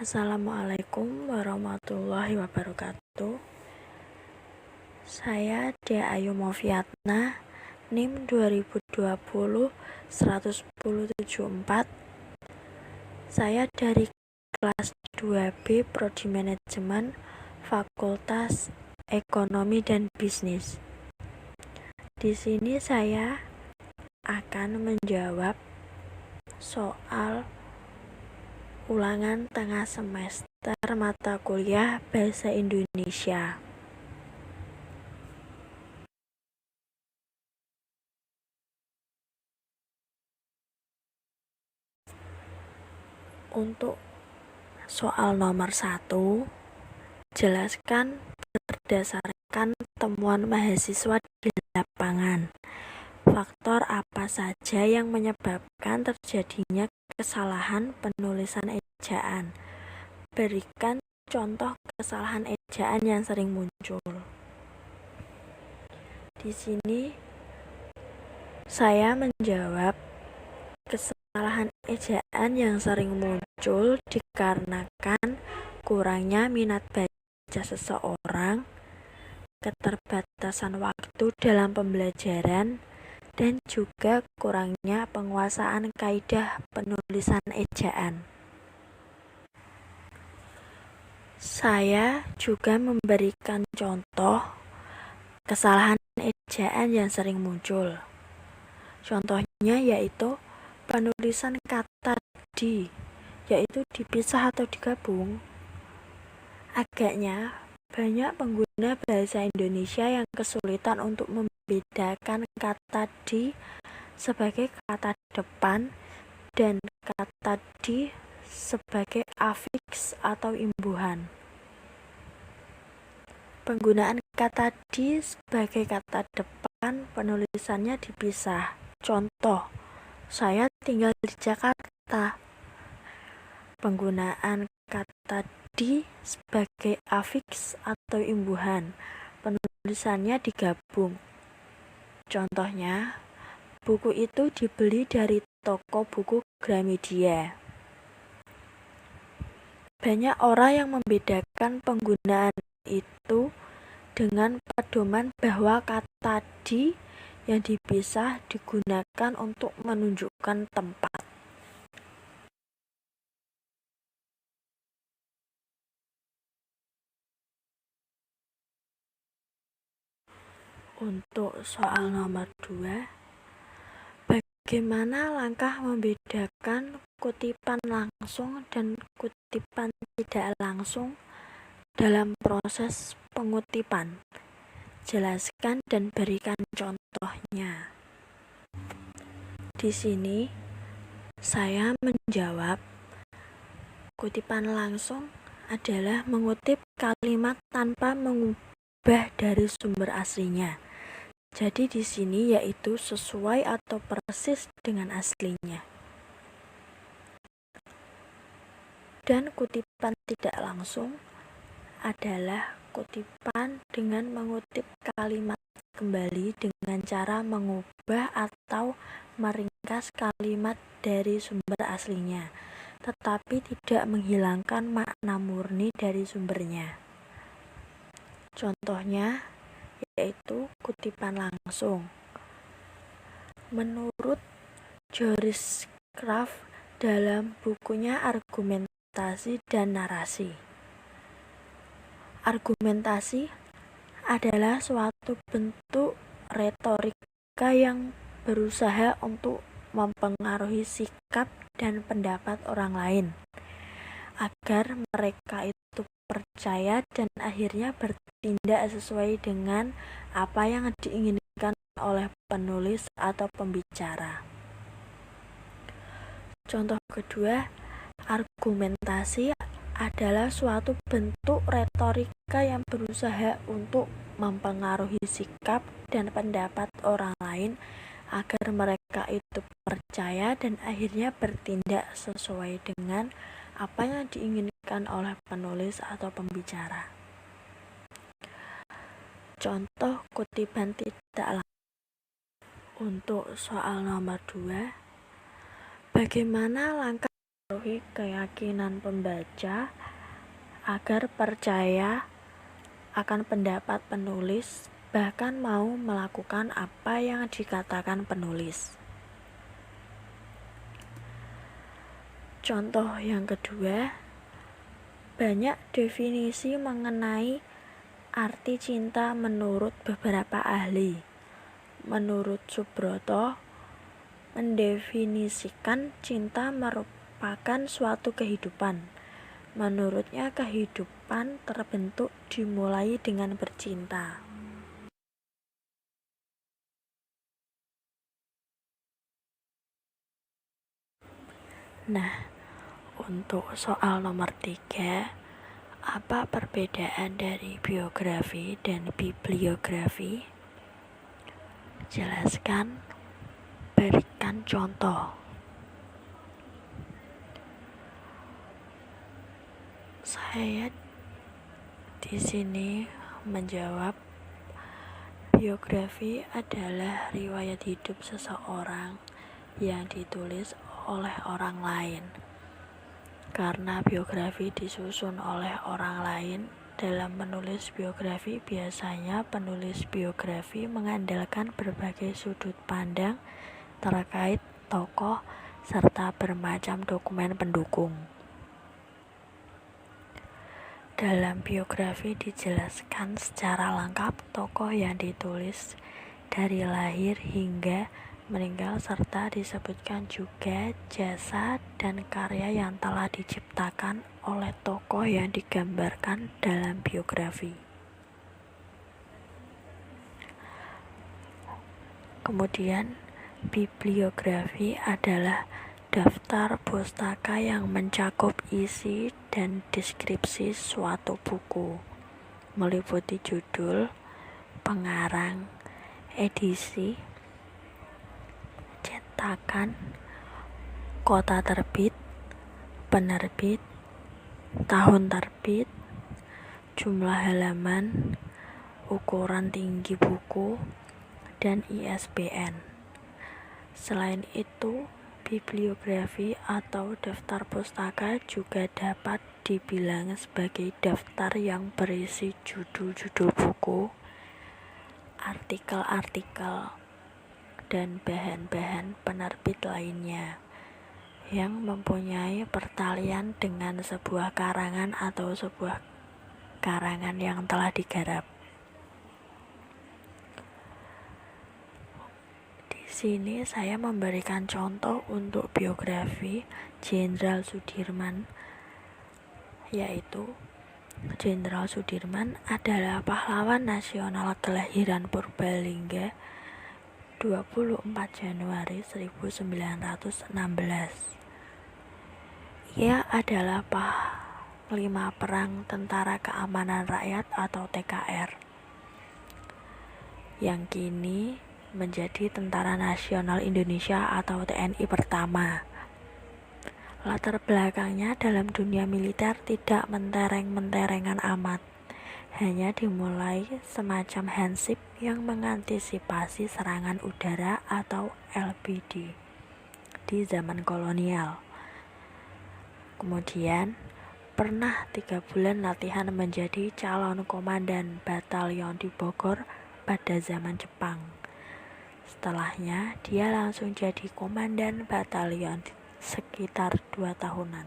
Assalamualaikum warahmatullahi wabarakatuh. Saya Dea Ayu Moviatna, NIM 2020-11074. Saya dari kelas 2B Prodi Manajemen Fakultas Ekonomi dan Bisnis. Di sini saya akan menjawab soal ulangan tengah semester mata kuliah Bahasa Indonesia. Untuk soal nomor 1, jelaskan berdasarkan temuan mahasiswa di lapangan, faktor apa saja yang menyebabkan terjadinya kesalahan penulisan ejaan. Berikan contoh kesalahan ejaan yang sering muncul. Di sini saya menjawab kesalahan ejaan yang sering muncul dikarenakan kurangnya minat baca seseorang, keterbatasan waktu dalam pembelajaran, dan juga kurangnya penguasaan kaidah penulisan ejaan. Saya juga memberikan contoh kesalahan ejaan yang sering muncul. Contohnya yaitu penulisan kata di, yaitu dipisah atau digabung. Agaknya banyak pengguna bahasa Indonesia yang kesulitan untuk membedakan kata di sebagai kata depan dan kata di sebagai afiks atau imbuhan. Penggunaan kata di sebagai kata depan penulisannya dipisah. Contoh, saya tinggal di Jakarta. Penggunaan kata di sebagai afiks atau imbuhan, penulisannya digabung. Contohnya, buku itu dibeli dari toko buku Gramedia. Banyak orang yang membedakan penggunaan itu dengan pedoman bahwa kata di yang dipisah digunakan untuk menunjukkan tempat. Untuk soal nomor 2, bagaimana langkah membedakan kutipan langsung dan kutipan tidak langsung dalam proses pengutipan? Jelaskan dan berikan contohnya. Di sini saya menjawab, kutipan langsung adalah mengutip kalimat tanpa mengubah dari sumber aslinya. Jadi di sini yaitu sesuai atau persis dengan aslinya. Dan kutipan tidak langsung adalah kutipan dengan mengutip kalimat kembali dengan cara mengubah atau meringkas kalimat dari sumber aslinya, tetapi tidak menghilangkan makna murni dari sumbernya. Contohnya yaitu kutipan langsung. Menurut Joris Kraft dalam bukunya Argumentasi dan Narasi, argumentasi adalah suatu bentuk retorika yang berusaha untuk mempengaruhi sikap dan pendapat orang lain agar mereka itu percaya dan akhirnya bertindak sesuai dengan apa yang diinginkan oleh penulis atau pembicara. Contoh kedua, argumentasi adalah suatu bentuk retorika yang berusaha untuk mempengaruhi sikap dan pendapat orang lain agar mereka itu percaya dan akhirnya bertindak sesuai dengan apa yang diinginkan oleh penulis atau pembicara. Contoh kutipan tidak langsung. Untuk soal nomor 2, bagaimana langkah mempengaruhi keyakinan pembaca agar percaya akan pendapat penulis, bahkan mau melakukan apa yang dikatakan penulis. Contoh yang kedua, banyak definisi mengenai arti cinta menurut beberapa ahli. Menurut Subroto, mendefinisikan cinta merupakan suatu kehidupan. Menurutnya, kehidupan terbentuk dimulai dengan bercinta. Nah, untuk soal nomor 3, apa perbedaan dari biografi dan bibliografi? Jelaskan, berikan contoh. Saya di sini menjawab, biografi adalah riwayat hidup seseorang yang ditulis oleh orang lain. Karena biografi disusun oleh orang lain, dalam menulis biografi biasanya penulis biografi mengandalkan berbagai sudut pandang terkait tokoh serta bermacam dokumen pendukung. Dalam biografi dijelaskan secara lengkap tokoh yang ditulis dari lahir hingga meninggal, serta disebutkan juga jasa dan karya yang telah diciptakan oleh tokoh yang digambarkan dalam biografi. Kemudian, bibliografi adalah daftar pustaka yang mencakup isi dan deskripsi suatu buku, meliputi judul, pengarang, edisi, cetakan, kota terbit, penerbit, tahun terbit, jumlah halaman, ukuran tinggi buku, dan ISBN. Selain itu, bibliografi atau daftar pustaka juga dapat dibilang sebagai daftar yang berisi judul-judul buku, artikel-artikel, dan bahan-bahan penerbit lainnya yang mempunyai pertalian dengan sebuah karangan atau sebuah karangan yang telah digarap. Di sini saya memberikan contoh untuk biografi Jenderal Sudirman, yaitu Jenderal Sudirman adalah pahlawan nasional kelahiran Purbalingga 24 Januari 1916. Ia adalah panglima perang Tentara Keamanan Rakyat atau TKR, yang kini menjadi Tentara Nasional Indonesia atau TNI pertama. Latar belakangnya dalam dunia militer tidak mentereng-menterengan amat, hanya dimulai semacam hansip yang mengantisipasi serangan udara atau LBD di zaman kolonial. Kemudian pernah 3 bulan latihan menjadi calon komandan batalion di Bogor pada zaman Jepang. Setelahnya dia langsung jadi komandan batalion sekitar 2 tahunan.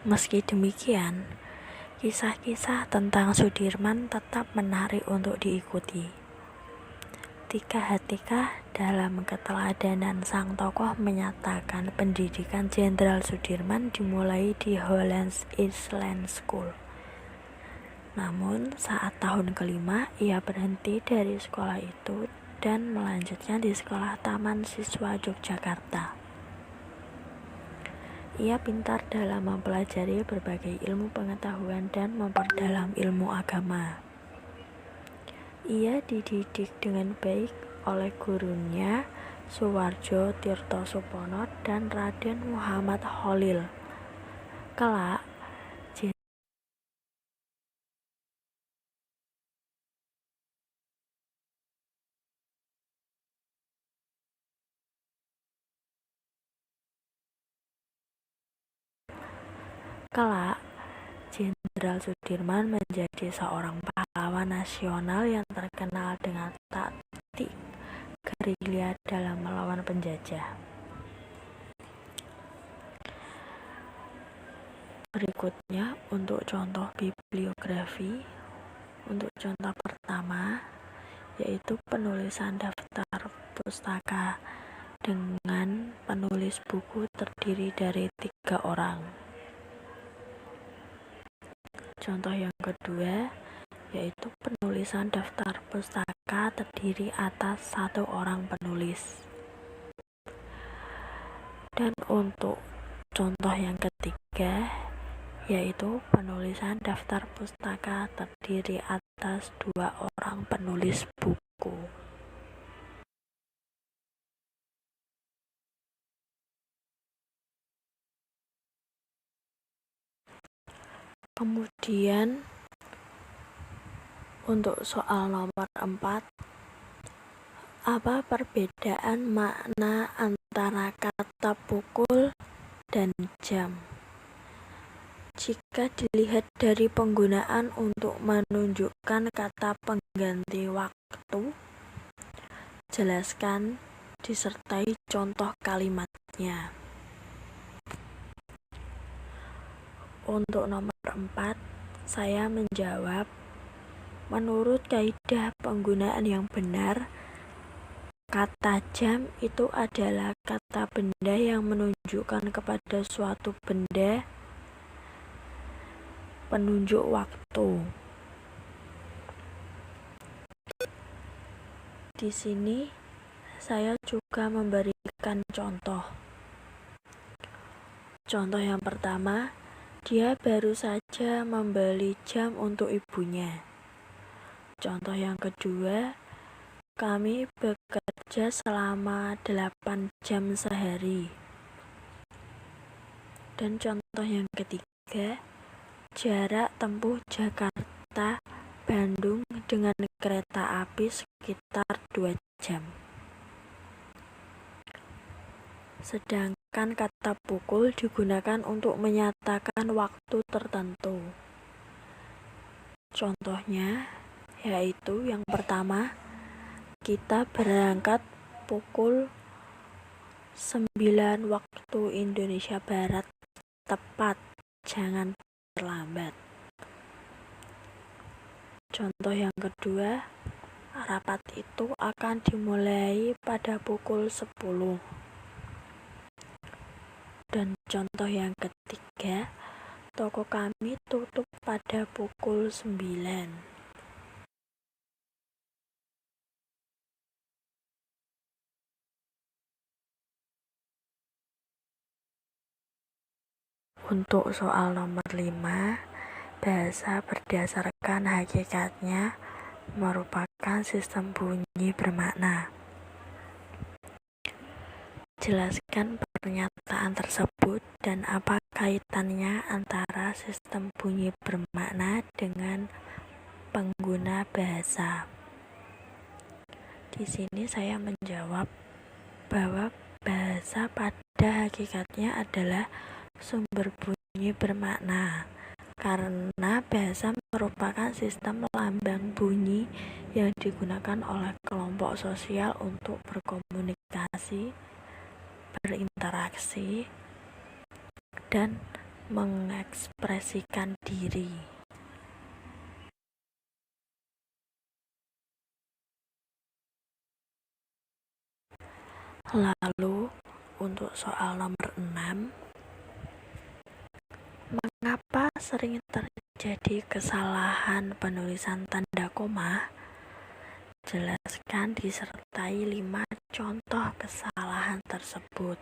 Meski demikian, kisah-kisah tentang Sudirman tetap menarik untuk diikuti. Tika dalam keteladanan sang tokoh menyatakan pendidikan Jenderal Sudirman dimulai di Hollands Island School. Namun saat tahun kelima ia berhenti dari sekolah itu dan melanjutnya di Sekolah Taman Siswa Yogyakarta. Ia pintar dalam mempelajari berbagai ilmu pengetahuan dan memperdalam ilmu agama. Ia dididik dengan baik oleh gurunya Suwarjo Tirtosupono dan Raden Muhammad Khalil. Kelak Kelak, Jenderal Sudirman menjadi seorang pahlawan nasional yang terkenal dengan taktik gerilya dalam melawan penjajah. Berikutnya untuk contoh bibliografi. Untuk contoh pertama yaitu penulisan daftar pustaka dengan penulis buku terdiri dari 3 orang. Contoh yang kedua yaitu penulisan daftar pustaka terdiri atas 1 orang penulis. Dan untuk contoh yang ketiga yaitu penulisan daftar pustaka terdiri atas 2 orang penulis buku. Kemudian untuk soal nomor 4, apa perbedaan makna antara kata pukul dan jam? Jika dilihat dari penggunaan untuk menunjukkan kata pengganti waktu, jelaskan disertai contoh kalimatnya. Untuk nomor 4, saya menjawab, menurut kaidah penggunaan yang benar, kata jam itu adalah kata benda yang menunjukkan kepada suatu benda penunjuk waktu. Di sini saya juga memberikan contoh. Contoh yang pertama, dia baru saja membeli jam untuk ibunya. Contoh yang kedua, kami bekerja selama 8 jam sehari. Dan contoh yang ketiga, jarak tempuh Jakarta Bandung dengan kereta api sekitar 2 jam. Sedangkan kata pukul digunakan untuk menyatakan waktu tertentu. Contohnya yaitu yang pertama, kita berangkat pukul 9 waktu Indonesia Barat tepat, jangan terlambat. Contoh yang kedua, rapat itu akan dimulai pada pukul 10. Dan contoh yang ketiga, toko kami tutup pada pukul 9. Untuk soal nomor 5, bahasa berdasarkan hakikatnya merupakan sistem bunyi bermakna. Jelaskan pernyataan tersebut dan apa kaitannya antara sistem bunyi bermakna dengan pengguna bahasa. Di sini saya menjawab bahwa bahasa pada hakikatnya adalah sumber bunyi bermakna, karena bahasa merupakan sistem lambang bunyi yang digunakan oleh kelompok sosial untuk berkomunikasi, berinteraksi, dan mengekspresikan diri. Lalu untuk soal nomor 6, mengapa sering terjadi kesalahan penulisan tanda koma? Jelaskan disertai 5 contoh kesalahan tersebut.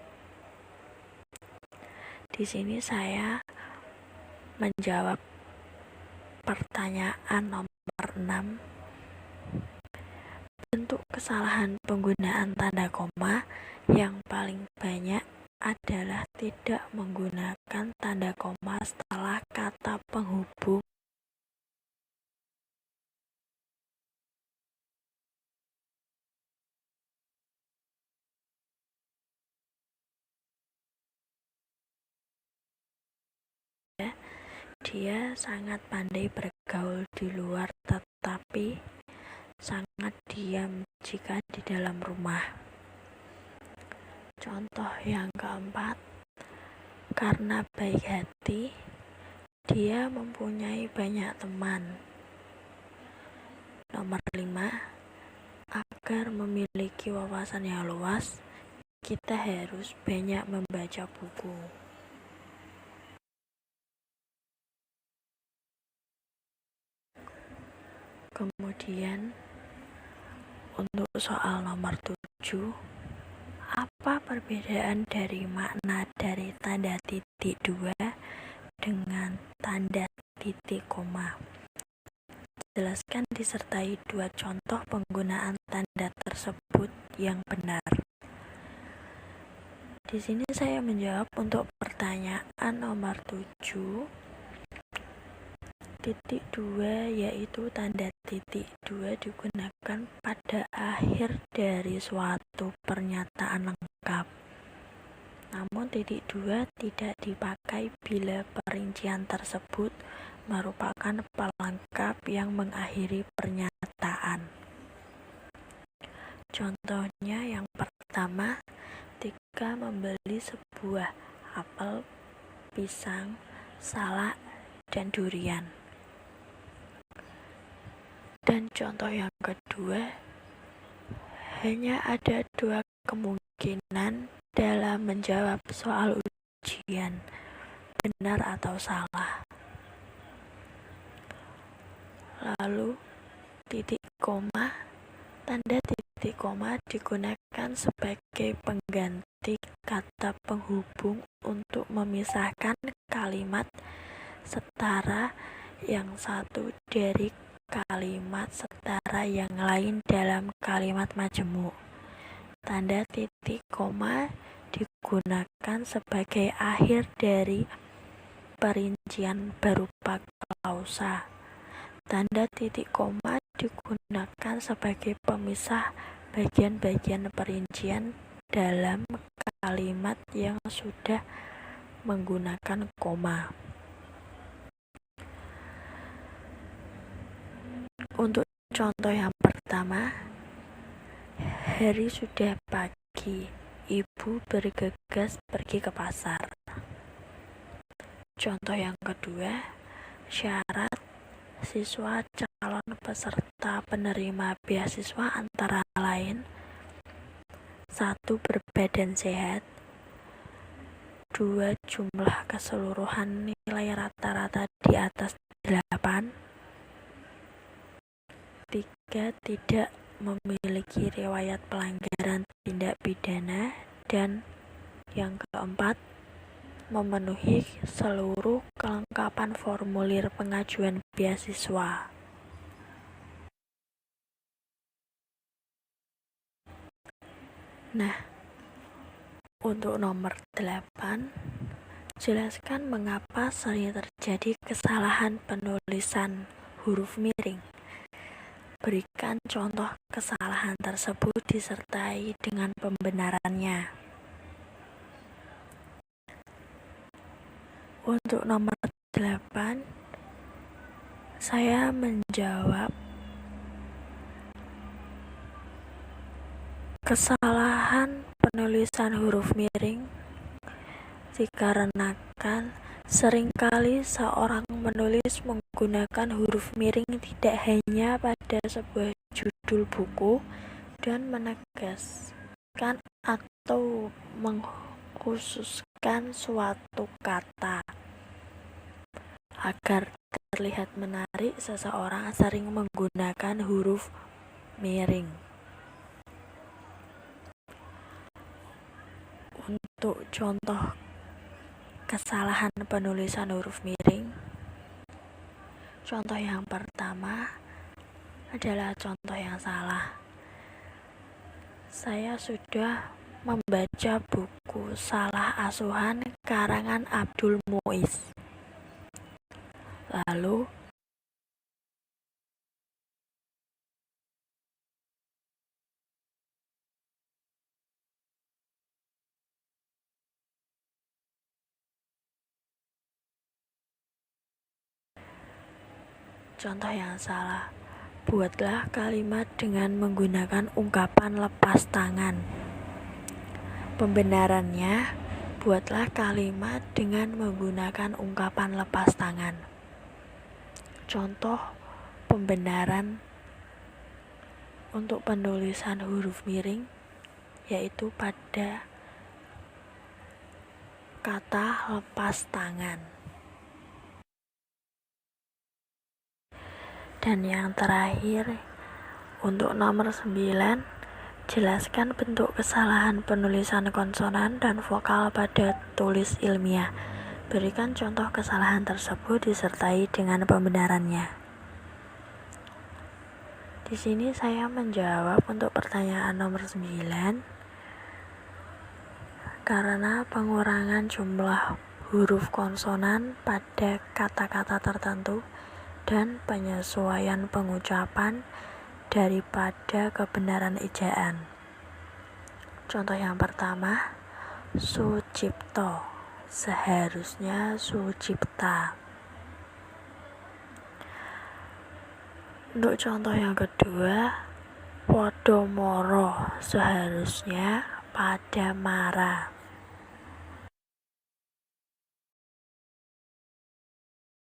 Di sini saya menjawab pertanyaan nomor 6. Bentuk kesalahan penggunaan tanda koma yang paling banyak adalah tidak menggunakan tanda koma setelah kata penghubung Dia sangat pandai bergaul di luar, tetapi sangat diam jika di dalam rumah. Contoh yang keempat, karena baik hati, dia mempunyai banyak teman. Nomor 5, agar memiliki wawasan yang luas, kita harus banyak membaca buku. Kemudian, untuk soal nomor 7, apa perbedaan dari makna dari tanda titik 2 dengan tanda titik koma? Jelaskan disertai 2 contoh penggunaan tanda tersebut yang benar. Di sini saya menjawab untuk pertanyaan nomor 7. Titik 2 yaitu tanda titik 2 digunakan pada akhir dari suatu pernyataan lengkap. Namun titik 2 tidak dipakai bila perincian tersebut merupakan pelengkap yang mengakhiri pernyataan. Contohnya yang pertama, ketika membeli sebuah apel, pisang, salak, dan durian. Dan contoh yang kedua, hanya ada 2 kemungkinan dalam menjawab soal ujian, benar atau salah. Lalu, titik koma, tanda titik koma digunakan sebagai pengganti kata penghubung untuk memisahkan kalimat setara yang satu dari kalimat setara yang lain dalam kalimat majemuk. Tanda titik koma digunakan sebagai akhir dari perincian berupa klausa. Tanda titik koma digunakan sebagai pemisah bagian-bagian perincian dalam kalimat yang sudah menggunakan koma. Untuk contoh yang pertama, hari sudah pagi, ibu bergegas pergi ke pasar. Contoh yang kedua, syarat siswa calon peserta penerima beasiswa antara lain 1. Berbadan sehat, 2. Jumlah keseluruhan nilai rata-rata di atas 8, 3. Tidak memiliki riwayat pelanggaran tindak pidana, dan yang keempat, memenuhi seluruh kelengkapan formulir pengajuan beasiswa. Nah, untuk nomor 8, jelaskan mengapa sering terjadi kesalahan penulisan huruf miring. Berikan contoh kesalahan tersebut disertai dengan pembenarannya. Untuk nomor 8, saya menjawab kesalahan penulisan huruf miring dikarenakan seringkali seorang menulis menggunakan huruf miring tidak hanya pada sebuah judul buku dan menegaskan atau mengkhususkan suatu kata. Agar terlihat menarik, seseorang sering menggunakan huruf miring. Untuk contoh kesalahan penulisan huruf miring, contoh yang pertama adalah contoh yang salah. Saya sudah membaca buku Salah Asuhan karangan Abdul Muiz. Lalu Contoh yang salah. Buatlah kalimat dengan menggunakan ungkapan lepas tangan. Pembenarannya, buatlah kalimat dengan menggunakan ungkapan lepas tangan. Contoh pembenaran untuk penulisan huruf miring yaitu pada kata lepas tangan. Dan yang terakhir, untuk nomor 9, jelaskan bentuk kesalahan penulisan konsonan dan vokal pada tulis ilmiah. Berikan contoh kesalahan tersebut disertai dengan pembenarannya. Di sini saya menjawab untuk pertanyaan nomor 9 karena pengurangan jumlah huruf konsonan pada kata-kata tertentu dan penyesuaian pengucapan daripada kebenaran ejaan. Contoh yang pertama, Sucipto, seharusnya Sucipta. Untuk contoh yang kedua, Podomoro, seharusnya pada Mara.